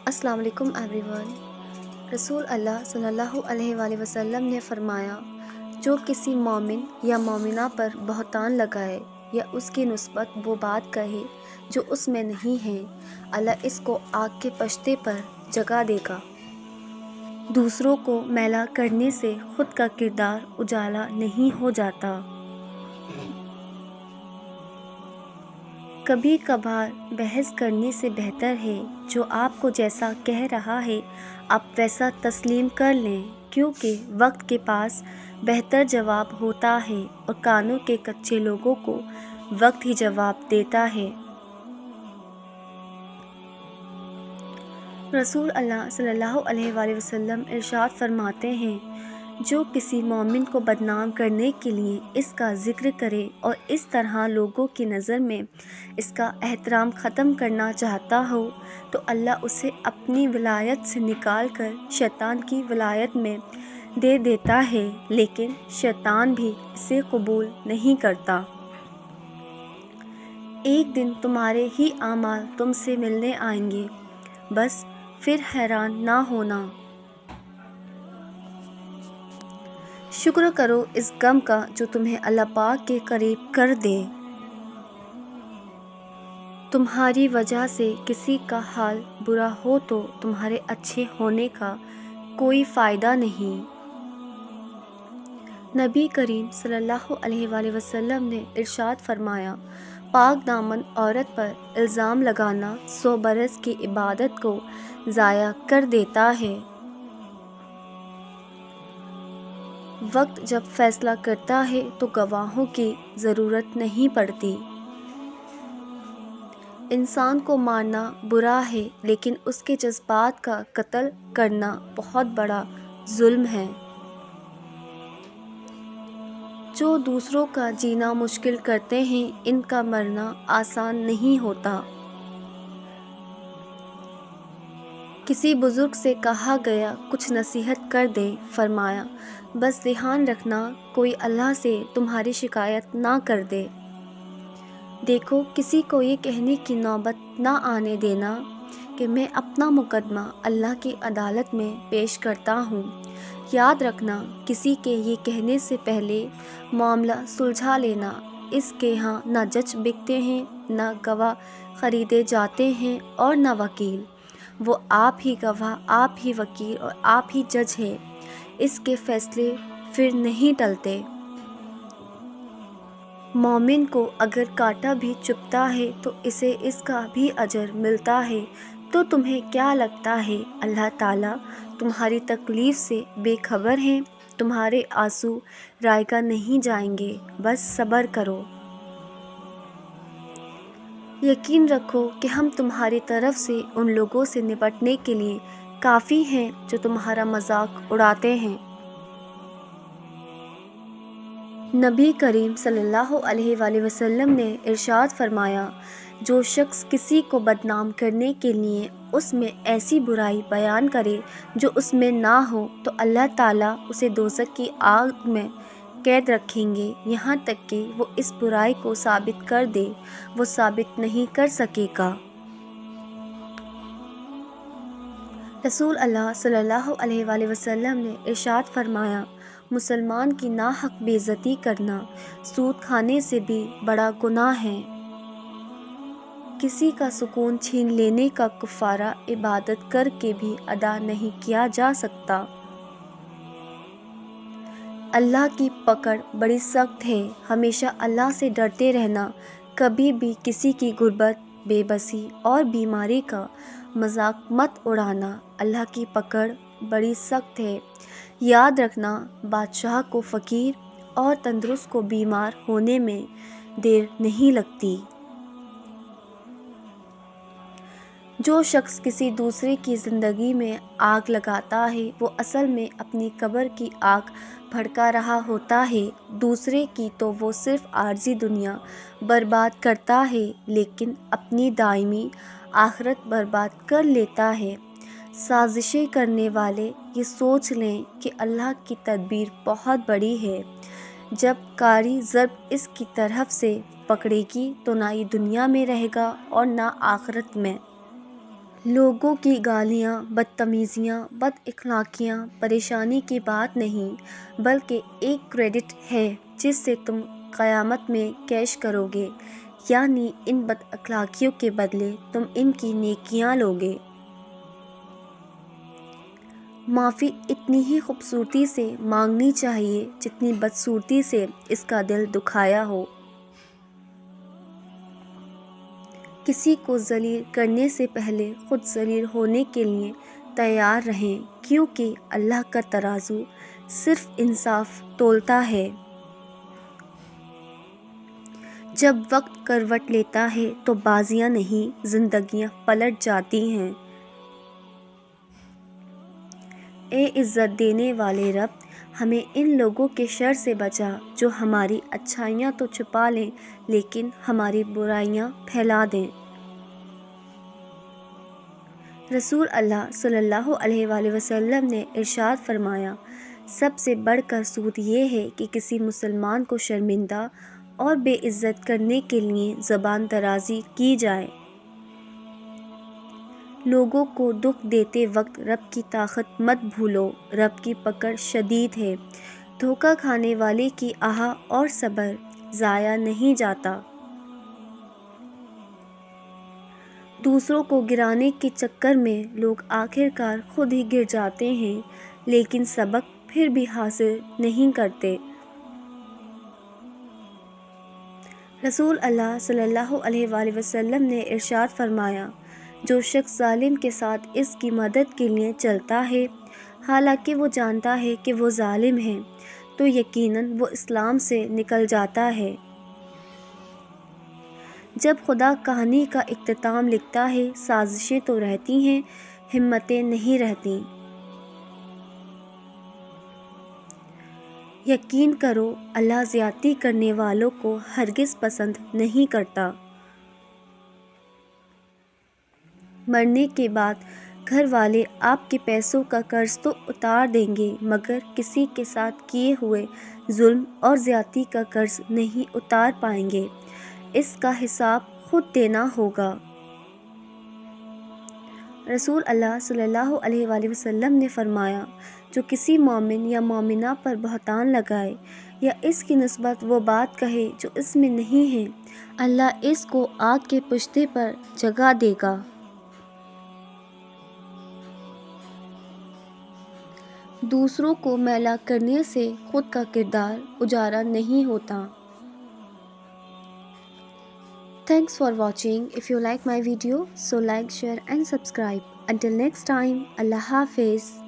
السلام علیکم every one. رسول اللہ صلی اللہ علیہ وآلہ وسلم نے فرمایا، جو کسی مومن یا مومنہ پر بہتان لگائے یا اس کی نسبت وہ بات کہے جو اس میں نہیں ہے، اللہ اس کو آگ کے پشتے پر جگا دے گا۔ دوسروں کو میلا کرنے سے خود کا کردار اجالا نہیں ہو جاتا۔ کبھی کبھار بحث کرنے سے بہتر ہے جو آپ کو جیسا کہہ رہا ہے آپ ویسا تسلیم کر لیں، کیونکہ وقت کے پاس بہتر جواب ہوتا ہے اور کانوں کے کچے لوگوں کو وقت ہی جواب دیتا ہے۔ رسول اللہ صلی اللہ علیہ وآلہ وسلم ارشاد فرماتے ہیں، جو کسی مومن کو بدنام کرنے کے لیے اس کا ذکر کرے اور اس طرح لوگوں کی نظر میں اس کا احترام ختم کرنا چاہتا ہو تو اللہ اسے اپنی ولایت سے نکال کر شیطان کی ولایت میں دے دیتا ہے، لیکن شیطان بھی اسے قبول نہیں کرتا۔ ایک دن تمہارے ہی اعمال تم سے ملنے آئیں گے، بس پھر حیران نہ ہونا۔ شکر کرو اس غم کا جو تمہیں اللہ پاک کے قریب کر دے۔ تمہاری وجہ سے کسی کا حال برا ہو تو تمہارے اچھے ہونے کا کوئی فائدہ نہیں۔ نبی کریم صلی اللہ علیہ وآلہ وسلم نے ارشاد فرمایا، پاک دامن عورت پر الزام لگانا 100 برس کی عبادت کو ضائع کر دیتا ہے۔ وقت جب فیصلہ کرتا ہے تو گواہوں کی ضرورت نہیں پڑتی۔ انسان کو مارنا برا ہے، لیکن اس کے جذبات کا قتل کرنا بہت بڑا ظلم ہے۔ جو دوسروں کا جینا مشکل کرتے ہیں، ان کا مرنا آسان نہیں ہوتا۔ کسی بزرگ سے کہا گیا، کچھ نصیحت کر دیں، فرمایا، بس دھیان رکھنا کوئی اللہ سے تمہاری شکایت نہ کر دے۔ دیکھو، کسی کو یہ کہنے کی نوبت نہ آنے دینا کہ میں اپنا مقدمہ اللہ کی عدالت میں پیش کرتا ہوں۔ یاد رکھنا، کسی کے یہ کہنے سے پہلے معاملہ سلجھا لینا۔ اس کے ہاں نہ جج بکتے ہیں، نہ گواہ خریدے جاتے ہیں اور نہ وکیل۔ وہ آپ ہی گواہ، آپ ہی وکیل اور آپ ہی جج ہے۔ اس کے فیصلے پھر نہیں ٹلتے۔ مومن کو اگر کانٹا بھی چبھتا ہے تو اسے اس کا بھی اجر ملتا ہے۔ تو تمہیں کیا لگتا ہے اللہ تعالیٰ تمہاری تکلیف سے بے خبر ہیں؟ تمہارے آنسو رائگاں نہیں جائیں گے، بس صبر کرو۔ یقین رکھو کہ ہم تمہاری طرف سے ان لوگوں سے نپٹنے کے لیے کافی ہیں جو تمہارا مذاق اڑاتے ہیں۔ نبی کریم صلی اللہ علیہ وآلہ وسلم نے ارشاد فرمایا، جو شخص کسی کو بدنام کرنے کے لیے اس میں ایسی برائی بیان کرے جو اس میں نہ ہو تو اللہ تعالیٰ اسے دوزخ کی آگ میں قید رکھیں گے یہاں تک کہ وہ اس برائی کو ثابت کر دے۔ وہ ثابت نہیں کر سکے گا۔ رسول اللہ صلی اللہ علیہ وآلہ وسلم نے ارشاد فرمایا، مسلمان کی ناحق بے عزتی کرنا سود کھانے سے بھی بڑا گناہ ہے۔ کسی کا سکون چھین لینے کا کفارہ عبادت کر کے بھی ادا نہیں کیا جا سکتا۔ اللہ کی پکڑ بڑی سخت ہے، ہمیشہ اللہ سے ڈرتے رہنا۔ کبھی بھی کسی کی غربت، بے بسی اور بیماری کا مذاق مت اڑانا۔ اللہ کی پکڑ بڑی سخت ہے۔ یاد رکھنا، بادشاہ کو فقیر اور تندرست کو بیمار ہونے میں دیر نہیں لگتی۔ جو شخص کسی دوسرے کی زندگی میں آگ لگاتا ہے وہ اصل میں اپنی قبر کی آگ بھڑکا رہا ہوتا ہے۔ دوسرے کی تو وہ صرف عارضی دنیا برباد کرتا ہے، لیکن اپنی دائمی آخرت برباد کر لیتا ہے۔ سازشیں کرنے والے یہ سوچ لیں کہ اللہ کی تدبیر بہت بڑی ہے۔ جب کاری ضرب اس کی طرف سے پکڑے گی تو نہ یہ دنیا میں رہے گا اور نہ آخرت میں۔ لوگوں کی گالیاں، بدتمیزیاں، بد اخلاقیاں پریشانی کی بات نہیں، بلکہ ایک کریڈٹ ہے جس سے تم قیامت میں کیش کرو گے، یعنی ان بد اخلاقیوں کے بدلے تم ان کی نیکیاں لوگے۔ معافی اتنی ہی خوبصورتی سے مانگنی چاہیے جتنی بدصورتی سے اس کا دل دکھایا ہو۔ کسی کو ذلیل کرنے سے پہلے خود ذلیل ہونے کے لیے تیار رہیں، کیونکہ اللہ کا ترازو صرف انصاف تولتا ہے۔ جب وقت کروٹ لیتا ہے تو بازیاں نہیں، زندگیاں پلٹ جاتی ہیں۔ اے عزت دینے والے رب، ہمیں ان لوگوں کے شر سے بچا جو ہماری اچھائیاں تو چھپا لیں لیکن ہماری برائیاں پھیلا دیں۔ رسول اللہ صلی اللہ علیہ وآلہ وسلم نے ارشاد فرمایا، سب سے بڑھ کر سود یہ ہے کہ کسی مسلمان کو شرمندہ اور بے عزت کرنے کے لیے زبان درازی کی جائے۔ لوگوں کو دکھ دیتے وقت رب کی طاقت مت بھولو، رب کی پکڑ شدید ہے۔ دھوکہ کھانے والے کی آہ اور صبر ضائع نہیں جاتا۔ دوسروں کو گرانے کے چکر میں لوگ آخر کار خود ہی گر جاتے ہیں، لیکن سبق پھر بھی حاصل نہیں کرتے۔ رسول اللہ صلی اللہ علیہ وآلہ وسلم نے ارشاد فرمایا، جو شخص ظالم کے ساتھ اس کی مدد کے لیے چلتا ہے، حالانکہ وہ جانتا ہے کہ وہ ظالم ہے، تو یقیناً وہ اسلام سے نکل جاتا ہے۔ جب خدا کہانی کا اختتام لکھتا ہے، سازشیں تو رہتی ہیں، ہمتیں نہیں رہتیں۔ یقین کرو، اللہ زیادتی کرنے والوں کو ہرگز پسند نہیں کرتا۔ مرنے کے بعد گھر والے آپ کے پیسوں کا قرض تو اتار دیں گے، مگر کسی کے ساتھ کیے ہوئے ظلم اور زیادتی کا قرض نہیں اتار پائیں گے۔ اس کا حساب خود دینا ہوگا۔ رسول اللہ صلی اللہ علیہ وآلہ وسلم نے فرمایا، جو کسی مومن یا مومنہ پر بہتان لگائے یا اس کی نسبت وہ بات کہے جو اس میں نہیں ہے، اللہ اس کو آگ کے پشتے پر جگا دے گا۔ دوسروں کو میلا کرنے سے خود کا کردار اجالا نہیں ہوتا۔ Thanks for watching. If you like my video, so like, share and subscribe. Until next time, Allah Hafiz.